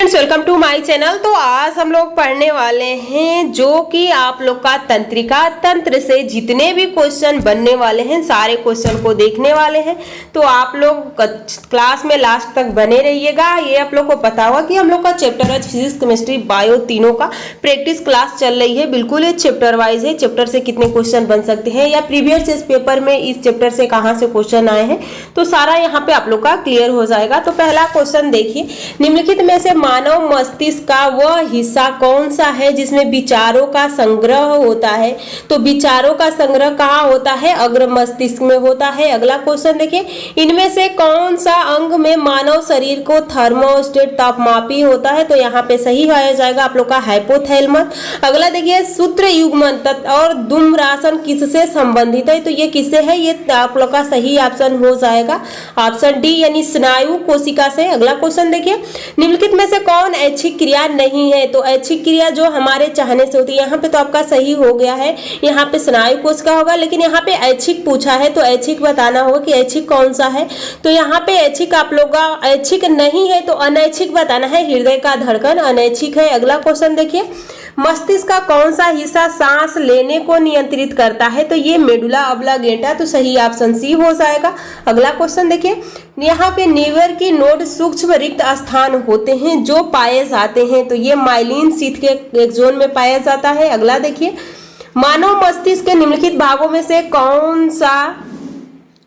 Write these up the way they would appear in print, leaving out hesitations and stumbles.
Friends, welcome to my channel. तो आज हम लोग पढ़ने वाले हैं जो कि आप लोग का तंत्रिका तंत्र से जितने भी क्वेश्चन बनने वाले हैं सारे क्वेश्चन को देखने वाले हैं। तो आप लोग क्लास में लास्ट तक बने रहिएगा। ये आप लोग को पता होगा कि हम लोग का चैप्टर है फिजिक्स, केमिस्ट्री, बायो तीनों का प्रैक्टिस क्लास चल रही है। बिल्कुल ये चैप्टर वाइज है, चैप्टर से कितने क्वेश्चन बन सकते हैं या प्रीवियस इस पेपर में इस चैप्टर से कहाँ से क्वेश्चन आए हैं तो सारा यहाँ पे आप लोग का क्लियर हो जाएगा। तो पहला क्वेश्चन देखिए, निम्नलिखित में से मानव मस्तिष्क का वह हिस्सा कौन सा है जिसमें विचारों का संग्रह होता है। तो विचारों का संग्रह कहाँ होता है? अग्र मस्तिष्क में होता है। अगला क्वेश्चन देखिए, इनमें से कौन सा अंग में मानव शरीर को थर्मोस्टेट तापमापी होता है। तो यहाँ पे सही आ जाएगा आप लोग का हाइपोथैलेमस। अगला देखिए, सूत्र युग्मन और धूम्रासन किससे संबंधित है। तो ये किससे है? ये आप लोग का सही ऑप्शन हो जाएगा ऑप्शन डी यानी स्नायु कोशिका से। अगला क्वेश्चन देखिए, निम्नलिखित में से कौन ऐच्छिक क्रिया नहीं है। तो ऐच्छिक क्रिया जो हमारे चाहने से होती है, यहाँ पे तो आपका सही हो गया है, यहाँ पे स्नायु कोशिका होगा, लेकिन यहाँ पे ऐच्छिक पूछा है तो ऐच्छिक बताना होगा कि ऐच्छिक कौन सा है। तो यहाँ पे ऐच्छिक आप लोग का ऐच्छिक नहीं है तो अनैच्छिक बताना है। हृदय का धड़कन अनैच्छिक है। अगला क्वेश्चन देखिए, मस्तिष्क का कौन सा हिस्सा सांस लेने को नियंत्रित करता है। तो ये मेडुला ऑब्लांगेटा, तो सही ऑप्शन सी हो जाएगा। अगला क्वेश्चन देखिए, यहाँ पे लीवर की नोड सूक्ष्म रिक्त स्थान होते हैं जो पाए जाते हैं। तो ये माइलिन शीथ के एक जोन में पाया जाता है। अगला देखिए, मानव मस्तिष्क के निम्नलिखित भागों में से कौन सा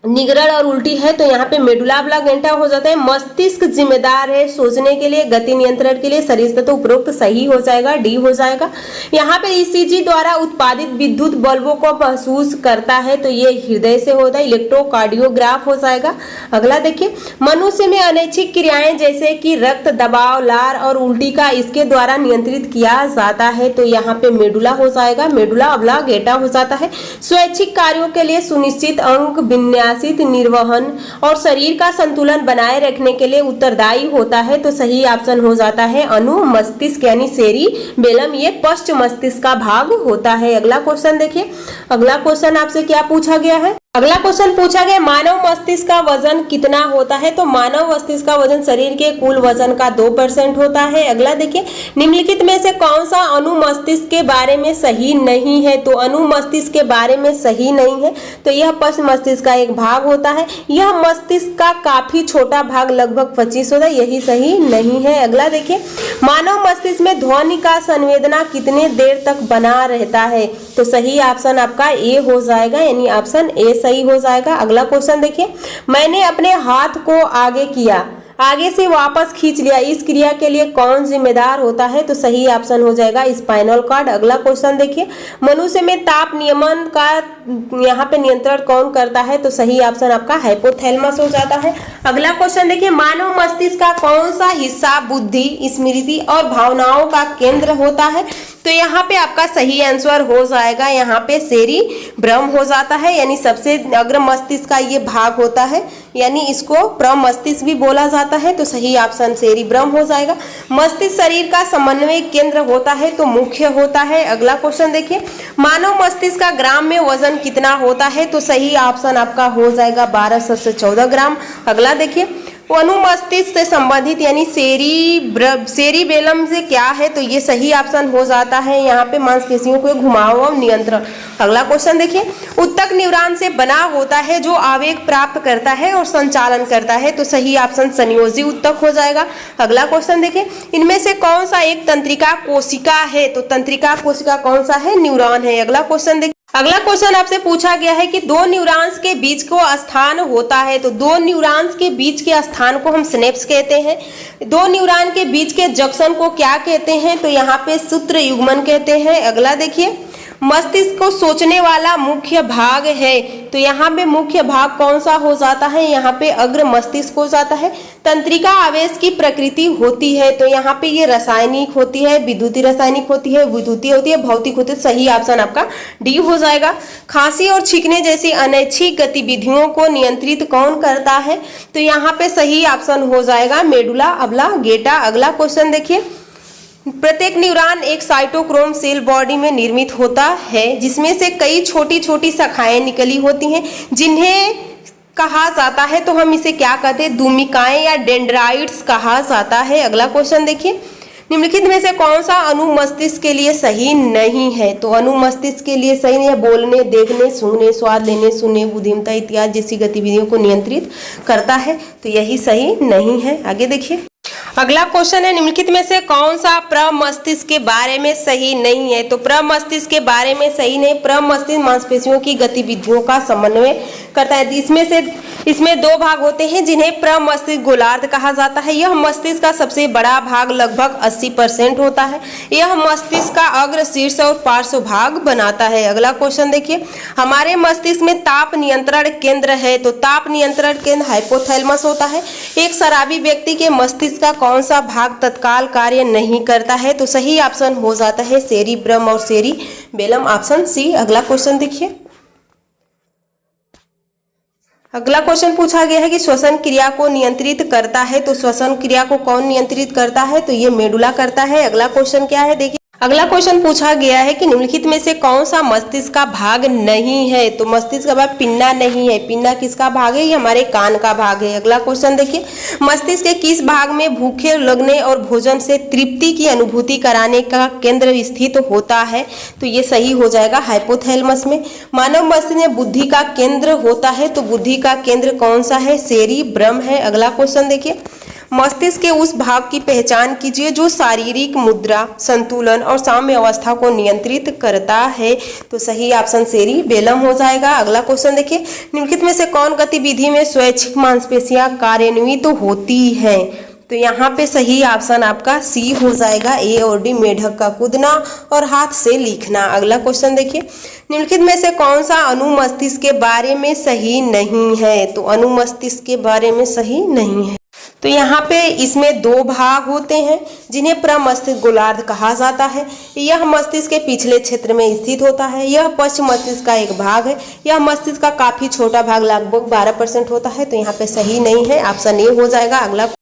निगरण और उल्टी है। तो यहाँ पे मेडुला ऑब्लांगेटा हो जाता है। मस्तिष्क जिम्मेदार है सोचने के लिए, गति नियंत्रण के लिए, शरीर से तो उपरोक्त सही हो जाएगा, डी हो जाएगा। यहाँ पे ईसीजी द्वारा उत्पादित विद्युत बल्बों को महसूस करता है तो ये हृदय से होता है, इलेक्ट्रोकार्डियोग्राफ हो जाएगा। अगला देखिए, मनुष्य में अनैच्छिक क्रियाएं जैसे कि रक्त दबाव, लार और उल्टी का इसके द्वारा नियंत्रित किया जाता है। तो यहाँ पे मेडुला हो जाएगा, मेडुला ऑब्लांगेटा हो जाता है। स्वैच्छिक कार्यों के लिए सुनिश्चित अंग विन्यास निर्वहन और शरीर का संतुलन बनाए रखने के लिए उत्तरदायी होता है। तो सही ऑप्शन हो जाता है अनु मस्तिष्क यानी सेरिबेलम, ये पश्च मस्तिष्क का भाग होता है। अगला क्वेश्चन देखिए, अगला क्वेश्चन आपसे क्या पूछा गया है? अगला क्वेश्चन पूछा गया, मानव मस्तिष्क का वजन कितना होता है। तो मानव मस्तिष्क का वजन शरीर के कुल वजन का 2% होता है। अगला देखिए, निम्नलिखित में से कौन सा अणु मस्तिष्क के बारे में सही नहीं है। तो अणु मस्तिष्क के बारे में सही नहीं है तो यह पश्च मस्तिष्क का एक भाग होता है। यह मस्तिष्क का काफी छोटा भाग लगभग 25 होता है, यही सही नहीं है। अगला देखिए, मानव मस्तिष्क में ध्वनि का संवेदना कितने देर तक बना रहता है। तो सही ऑप्शन आपका ए हो जाएगा यानी ऑप्शन ए सही हो जाएगा। अगला क्वेश्चन देखिए, मैंने अपने हाथ को आगे किया, आगे से वापस खींच लिया, इस क्रिया के लिए कौन जिम्मेदार होता है। तो सही ऑप्शन हो जाएगा स्पाइनल कॉर्ड। अगला क्वेश्चन देखिए, मनुष्य में ताप नियमन का यहाँ पे नियंत्रण कौन करता है। तो सही ऑप्शन आपका हाइपोथैलेमस हो जाता है। अगला क्वेश्चन देखिए, मानव मस्तिष्क का कौन सा हिस्सा बुद्धि, स्मृति और भावनाओं का केंद्र होता है। तो यहाँ पे आपका सही आंसर हो जाएगा, यहाँ पे सेरिब्रम हो जाता है यानी सबसे अग्र मस्तिष्क का ये भाग होता है, यानी इसको प्रमस्तिष्क भी बोला जाता है। तो सही ऑप्शन सेरिब्रम हो जाएगा। मस्तिष्क शरीर का समन्वय केंद्र होता है तो मुख्य होता है। अगला क्वेश्चन देखिए, मानव मस्तिष्क का ग्राम में वजन कितना होता है। तो सही ऑप्शन आपका हो जाएगा 1200 से 14 ग्राम। अगला देखिए, अनुमस्तिष्क से संबंधित यानी सेरिबेलम से क्या है। तो ये सही ऑप्शन हो जाता है यहाँ पे मांसपेशियों को घुमाव और नियंत्रण। अगला क्वेश्चन देखिए, उत्तक न्यूरॉन से बना होता है जो आवेग प्राप्त करता है और संचालन करता है। तो सही ऑप्शन संयोजी उत्तक हो जाएगा। अगला क्वेश्चन देखिए, इनमें से कौन सा एक तंत्रिका कोशिका है। तो तंत्रिका कोशिका कौन सा है? न्यूरॉन है। अगला क्वेश्चन देखिए, अगला क्वेश्चन आपसे पूछा गया है कि दो न्यूरॉन्स के बीच को स्थान होता है। तो दो न्यूरॉन्स के बीच के स्थान को हम सिनेप्स कहते हैं। दो न्यूरॉन के बीच के जंक्शन को क्या कहते हैं। तो यहाँ पे सूत्र युग्मन कहते हैं। अगला देखिए, मस्तिष्क को सोचने वाला मुख्य भाग है। तो यहाँ पे मुख्य भाग कौन सा हो जाता है? यहाँ पे अग्र मस्तिष्क हो जाता है। तंत्रिका आवेश की प्रकृति होती है तो यहाँ पे ये रासायनिक होती है, विद्युतीय रासायनिक होती है, विद्युतीय होती है, भौतिक होती है। सही ऑप्शन आपका डी हो जाएगा। खांसी और छींकने जैसी अनैच्छिक गतिविधियों को नियंत्रित कौन करता है। तो यहाँ पे सही ऑप्शन हो जाएगा मेडुला ऑब्लांगेटा। अगला क्वेश्चन देखिए, प्रत्येक न्यूरॉन एक साइटोक्रोम सेल बॉडी में निर्मित होता है जिसमें से कई छोटी छोटी शाखाएं निकली होती हैं जिन्हें कहा जाता है तो हम इसे क्या कहते हैं, दूमिकाएं या डेंड्राइट्स कहा जाता है। अगला क्वेश्चन देखिए, निम्नलिखित में से कौन सा अनुमस्तिष्क के लिए सही नहीं है? तो अनुमस्तिष्क के लिए सही नहीं है, बोलने, देखने, सूंघने, स्वाद लेने, सुनने, बुद्धिमत्ता इत्यादि जैसी गतिविधियों को नियंत्रित करता है, तो यही सही नहीं है। आगे देखिए, अगला क्वेश्चन है, निम्नलिखित में से कौन सा प्रमस्तिष्क के बारे में सही नहीं है? तो प्रमस्तिष्क के बारे में सही नहीं, प्रमस्तिष्क मांसपेशियों की गतिविधियों का समन्वय करता है। इसमें दो भाग होते हैं जिन्हें प्रमस्तिष्क गोलार्ध कहा जाता है। यह मस्तिष्क का सबसे बड़ा भाग लगभग 80% होता है। यह मस्तिष्क का अग्र, शीर्ष और पार्श्व भाग बनाता है। अगला क्वेश्चन देखिए, हमारे मस्तिष्क में ताप नियंत्रण केंद्र है, तो ताप नियंत्रण केंद्र हाइपोथैलेमस होता है। एक शराबी व्यक्ति के मस्तिष्क का कौन सा भाग तत्काल कार्य नहीं करता है? तो सही ऑप्शन हो जाता है सेरिब्रम और सेरिबेलम, ऑप्शन सी। अगला क्वेश्चन देखिए, अगला क्वेश्चन पूछा गया है कि श्वसन क्रिया को नियंत्रित करता है, तो श्वसन क्रिया को कौन नियंत्रित करता है? तो ये मेडुला करता है। अगला क्वेश्चन क्या है देखिए, अगला क्वेश्चन पूछा गया है कि निम्नलिखित में से कौन सा मस्तिष्क का भाग नहीं है? तो मस्तिष्क का भाग पिन्ना नहीं है। पिन्ना किसका भाग है? ये हमारे कान का भाग है। अगला क्वेश्चन देखिए, मस्तिष्क के किस भाग में भूखे लगने और भोजन से तृप्ति की अनुभूति कराने का केंद्र स्थित होता है? तो ये सही हो जाएगा हाइपोथैलेमस में। मानव मस्तिष्क में बुद्धि का केंद्र होता है, तो बुद्धि का केंद्र कौन सा है? सेरिब्रम है। अगला क्वेश्चन देखिए, मस्तिष्क के उस भाग की पहचान कीजिए जो शारीरिक मुद्रा, संतुलन और साम्य अवस्था को नियंत्रित करता है, तो सही ऑप्शन सेरिबेलम हो जाएगा। अगला क्वेश्चन देखिए, निम्नलिखित में से कौन गतिविधि में स्वैच्छिक मांसपेशियां कार्यान्वित होती हैं? तो यहाँ पे सही ऑप्शन आपका सी हो जाएगा, ए और डी, मेढक का कूदना और हाथ से लिखना। अगला क्वेश्चन देखिए, निम्नलिखित में से कौन सा अनुमस्तिष्क के बारे में सही नहीं है? तो अनुमस्तिष्क के बारे में सही नहीं है। तो यहाँ पे इसमें दो भाग होते हैं जिन्हें प्रमस्तिष्क गोलार्ध कहा जाता है। यह मस्तिष्क के पिछले क्षेत्र में स्थित होता है। यह पश्च मस्तिष्क का एक भाग है। यह मस्तिष्क का काफी छोटा भाग लगभग 12% होता है, तो यहाँ पे सही नहीं है, ऑप्शन ए हो जाएगा। अगला